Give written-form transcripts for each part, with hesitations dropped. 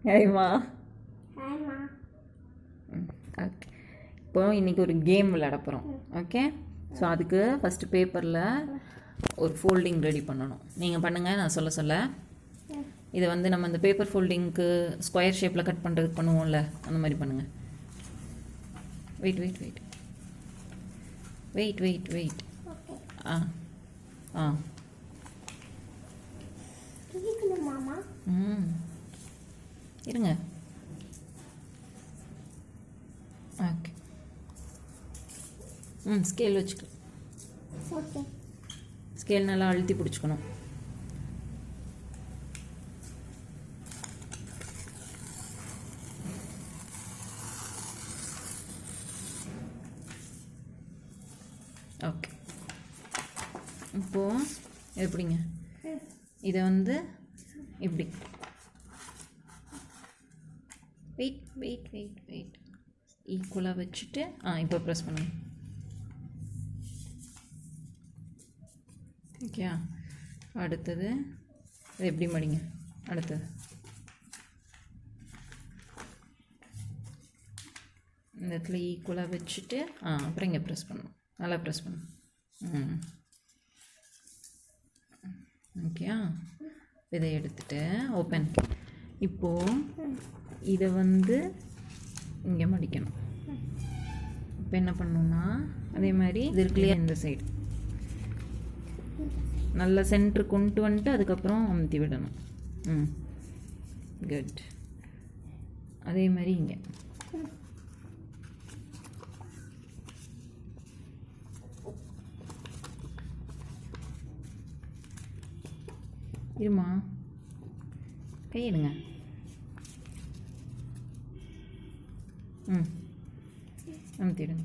ஹாய்மா. Okay, இப்போ இன்றைக்கி ஒரு கேம் விளையாட போகிறோம். ஓகே, ஸோ அதுக்கு ஃபஸ்ட்டு பேப்பரில் ஒரு ஃபோல்டிங் ரெடி பண்ணணும். நீங்கள் பண்ணுங்கள், நான் சொல்ல சொல்ல. இதை வந்து நம்ம இந்த பேப்பர் ஃபோல்டிங்க்கு ஸ்கொயர் ஷேப்பில் கட் பண்ணுறதுக்கு பண்ணுவோம்ல, அந்த மாதிரி பண்ணுங்கள். Wait wait wait wait wait wait ஆ ஆ இருங்க. ஓகே, ஸ்கேல் வச்சுக்க. ஸ்கேல் நல்லா அழுத்தி பிடிச்சிக்கணும். ஓகே, இப்போது எப்படிங்க இதை வந்து இப்படி வெயிட் வெயிட் வெயிட் வெயிட் ஈக்குவலாக வச்சுட்டு இப்போ ப்ரெஸ் பண்ணுங்க. ஓகே, அடுத்தது இது எப்படி மடிங்க. அடுத்தது இந்த இடத்துல ஈக்குவலாக வச்சுட்டு அப்புறம் இங்கே ப்ரெஸ் பண்ணணும். நல்லா ப்ரெஸ் பண்ணணும். ஓகே, இதை எடுத்துகிட்டு ஓப்பன். இப்போது இதை வந்து இங்கே மடிக்கணும். இப்போ என்ன பண்ணணும்னா அதே மாதிரி இது இருக்குல்லையா, இந்த சைடு நல்லா சென்ட்ரு கொண்டு வந்துட்டு அதுக்கப்புறம் அமுத்தி விடணும். குட். அதே மாதிரி இங்கே இருமா, கையிடுங்க. அமுத்திடுங்க.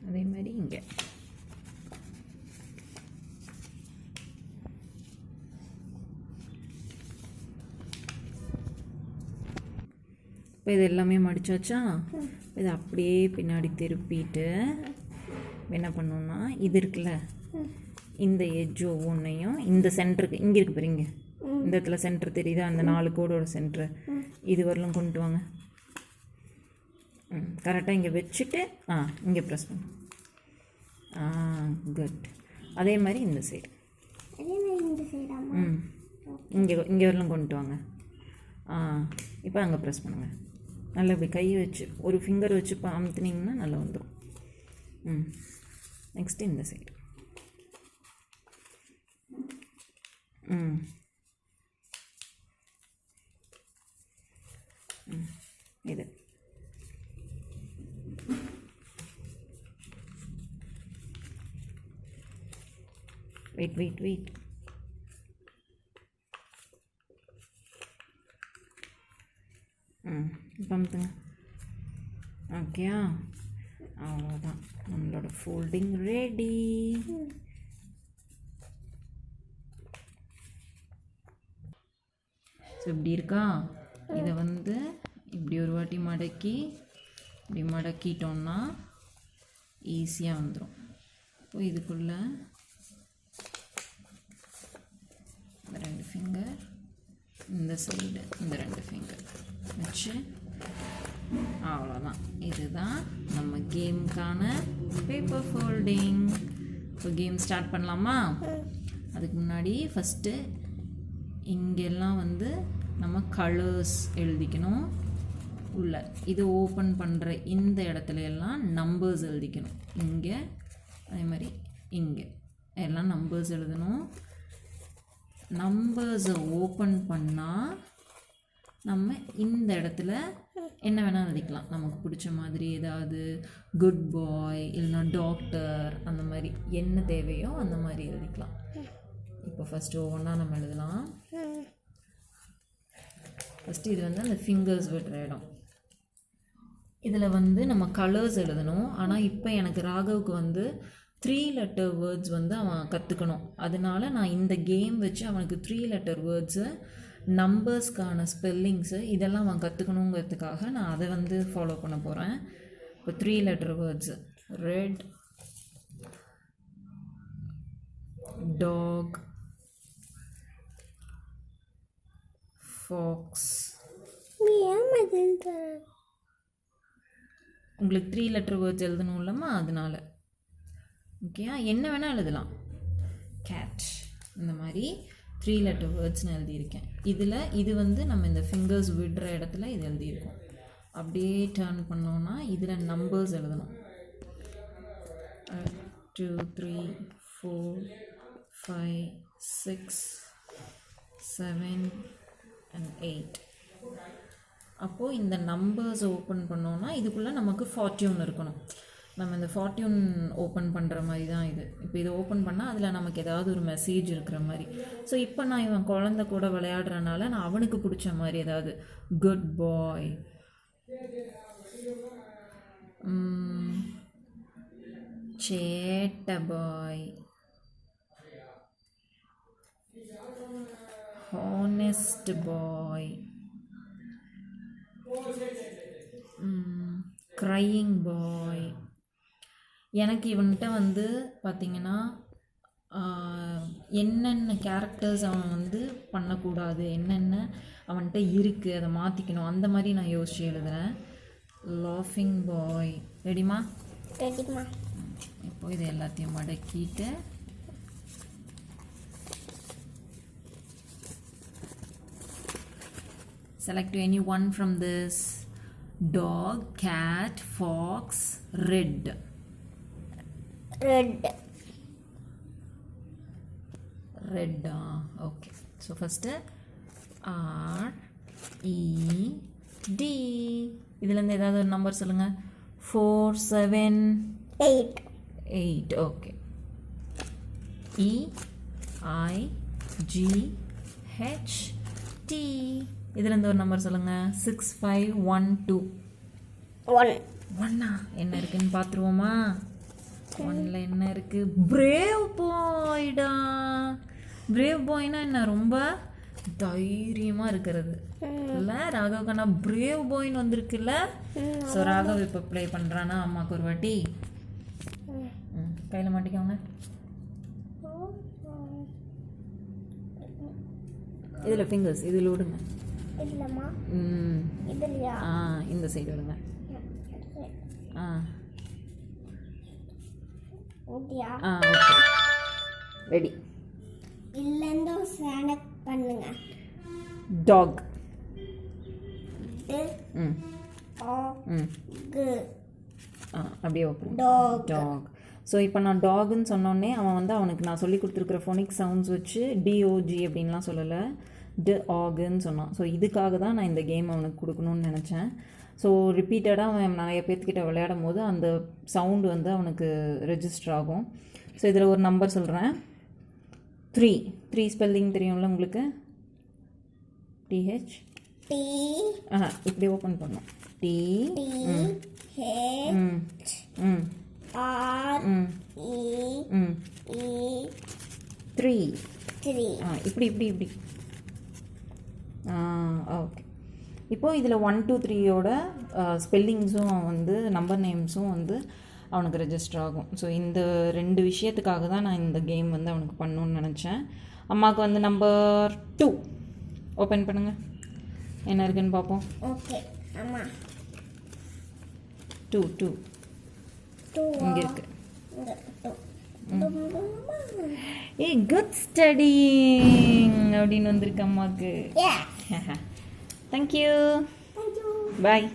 அதே மாதிரி இங்கே இப்போ இது எல்லாமே மடிச்சாச்சா. இதை அப்படியே பின்னாடி திருப்பிட்டு என்ன பண்ணணும்னா இது இருக்குல்ல, இந்த எட்ஜ் ஒவ்வொன்றையும் இந்த சென்டருக்கு இங்கே இருக்கு பாருங்க, இந்த இடத்துல சென்டர் தெரியுதா, அந்த 4 கோடோட சென்டரு இது வரலும் கொண்டு வாங்க. கரெக்டாக இங்கே வச்சுட்டு இங்கே ப்ரெஸ் பண்ணு. குட். அதே மாதிரி இந்த சைடு இங்கே இங்கே வரலும் கொண்டு வாங்க. இப்போ அங்கே ப்ரெஸ் பண்ணுங்கள். நல்லா இப்படி கையை வச்சு ஒரு ஃபிங்கர் வச்சு அமுத்துனீங்கன்னா நல்லா வந்துடும். நெக்ஸ்ட்டு இந்த சைடு இது வெயிட் வெயிட் வெயிட் இப்போ அமுத்துங்க. ஓகேயா, அவ்வளோதான், நம்மளோட ஃபோல்டிங் ரெடி. ஸோ இப்படி இருக்கா. இதை வந்து இப்படி ஒரு வாட்டி மடக்கி இப்படி மடக்கிட்டோம்னா ஈஸியாக வந்துடும். இப்போ இதுக்குள்ளே இந்த 2 ஃபிங்கர், இந்த சைடு இந்த 2 ஃபிங்கர் வச்சு அவ்வளோதான். இதுதான் நம்ம கேமுக்கான பேப்பர் ஃபோல்டிங். இப்போ கேம் ஸ்டார்ட் பண்ணலாமா? அதுக்கு முன்னாடி ஃபஸ்ட்டு இங்கெல்லாம் வந்து நம்ம கலர்ஸ் எழுதிக்கணும். உள்ள இது ஓப்பன் பண்ணுற இந்த இடத்துல எல்லாம் நம்பர்ஸ் எழுதிக்கணும். இங்கே அதே மாதிரி இங்கே எல்லாம் நம்பர்ஸ் எழுதணும். நம்பர்ஸை ஓப்பன் பண்ணால் நம்ம இந்த இடத்துல என்ன வேணால் எழுதிக்கலாம். நமக்கு பிடிச்ச மாதிரி ஏதாவது குட் பாய் இல்லைன்னா டாக்டர் அந்த மாதிரி என்ன தேவையோ அந்த மாதிரி எழுதிக்கலாம். இப்போ ஃபஸ்ட்டு ஒவ்வொன்றா நம்ம எழுதலாம். ஃபஸ்ட்டு இது வந்து அந்த ஃபிங்கர்ஸ் விடுற இடம். இதில் வந்து நம்ம கலர்ஸ் எழுதணும். ஆனால் இப்போ எனக்கு ராகவுக்கு வந்து 3 லெட்டர் வேர்ட்ஸ் வந்து அவன் கற்றுக்கணும். அதனால நான் இந்த கேம் வச்சு அவனுக்கு 3 லெட்டர் வேர்ட்ஸு, நம்பர்ஸ்க்கான ஸ்பெல்லிங்ஸு இதெல்லாம் அவன் கற்றுக்கணுங்கிறதுக்காக நான் அதை வந்து ஃபாலோ பண்ண போகிறேன். இப்போ 3 letter words: red, dog, fox. உங்களுக்கு 3 letter words எழுதணும் இல்லைம்மா, அதனால. ஓகேயா, என்ன வேணால் எழுதலாம். cat இந்த மாதிரி 3 letter வேர்ட்ஸ்னு எழுதியிருக்கேன். இது வந்து நம்ம இந்த ஃபிங்கர்ஸ் விடுற இடத்துல இது எழுதியிருக்கோம். அப்படியே டர்ன் பண்ணோன்னா இதில் நம்பர்ஸ் எழுதணும். 2 3 4 5 6 7 and 8. அப்போது இந்த நம்பர்ஸ் ஓப்பன் பண்ணோன்னா இதுக்குள்ளே நமக்கு ஃபார்ட்யூன் இருக்கணும். நம்ம இந்த ஃபார்ட்யூன் ஓப்பன் பண்ணுற மாதிரி தான் இது. இப்போ இதை ஓப்பன் பண்ணால் அதில் நமக்கு ஏதாவது ஒரு மெசேஜ் இருக்கிற மாதிரி. ஸோ இப்போ நான் இவன் குழந்தை கூட விளையாடுறனால நான் அவனுக்கு பிடிச்ச மாதிரி ஏதாவது குட் பாய், சேட்ட பாய், ஹானஸ்ட் பாய், க்ரையிங் பாய். எனக்கு இவன்கிட்ட வந்து பார்த்திங்கன்னா என்னென்ன கேரக்டர்ஸ் அவன் வந்து பண்ணக்கூடாது, என்னென்ன அவன்கிட்ட இருக்குது அதை மாற்றிக்கணும், அந்த மாதிரி நான் யோசிச்சு எழுதுகிறேன். லாஃபிங் பாய். ரெடிமா? ரெடிமா. இப்போ இது எல்லாத்தையும் மடக்கிட்டு select any one from this. Dog, cat, fox, red. Red. Okay. So first R E D. இதிலேருந்து ஏதாவது ஒரு நம்பர் சொல்லுங்கள். 4 7 8. Okay. E I G H T. இதுலேருந்து ஒரு நம்பர் சொல்லுங்கள். 6 5 1 2. 1. என்ன இருக்குன்னு பார்த்துருவோமா? 1ல் என்ன இருக்குது? பிரேவ் பாய்டா. பிரேவ் பாய்னா என்ன? ரொம்ப தைரியமாக இருக்கிறது இல்லை? ராகவுக்கான பிரேவ் பாய்ன்னு வந்திருக்குல்ல? ஸோ ராகவ் இப்போ ப்ளே பண்ணுறான்னா அம்மாவுக்கு ஒரு வாட்டி கையில் மாட்டிக்கோங்க. இதில் ஃபிங்கர்ஸ் இதில் விடுங்க. இந்த சைடு விடுங்க. Okay, ready. இல்லைன்னு செலக்ட் பண்ணுங்க. டாக். அப்படியே ஓப்பன். டாக். ஸோ இப்போ நான் டாகுன்னு சொன்னோடனே அவனுக்கு நான் சொல்லி கொடுத்துருக்குற ஃபோனிக் சவுண்ட்ஸ் வச்சு டிஓஜி அப்படின்லாம் சொல்லலை, ஆகுன்னு சொன்னான். ஸோ இதுக்காக தான் நான் இந்த கேம் அவனுக்கு கொடுக்கணும்னு நினச்சேன். ஸோ ரிப்பீட்டடாக அவன் நிறைய பேர்த்துக்கிட்ட விளையாடும் போது அந்த சவுண்டு வந்து அவனுக்கு ரெஜிஸ்டர் ஆகும். ஸோ இதில் ஒரு நம்பர் சொல்கிறேன். 3 ஸ்பெல்லிங் தெரியும்ல உங்களுக்கு? TH இப்படி ஓப்பன் பண்ணோம். T R E 3. இப்படி இப்படி இப்படி. ஓகே. இப்போது இதில் 1 2 3யோட ஸ்பெல்லிங்ஸும் வந்து நம்பர் நேம்ஸும் வந்து அவனுக்கு ரெஜிஸ்டர் ஆகும். ஸோ இந்த 2 விஷயத்துக்காக தான் நான் இந்த கேம் வந்து அவனுக்கு பண்ணணுன்னு நினச்சேன். அம்மாவுக்கு வந்து நம்பர் 2 ஓப்பன் பண்ணுங்கள், என்ன இருக்குன்னு பார்ப்போம். ஓகே அம்மா. 2 இங்கே இருக்கு. குட் ஸ்டடிங் அப்படின்னு வந்திருக்கு அம்மாவுக்கு. தேங்க்யூ. பாய்.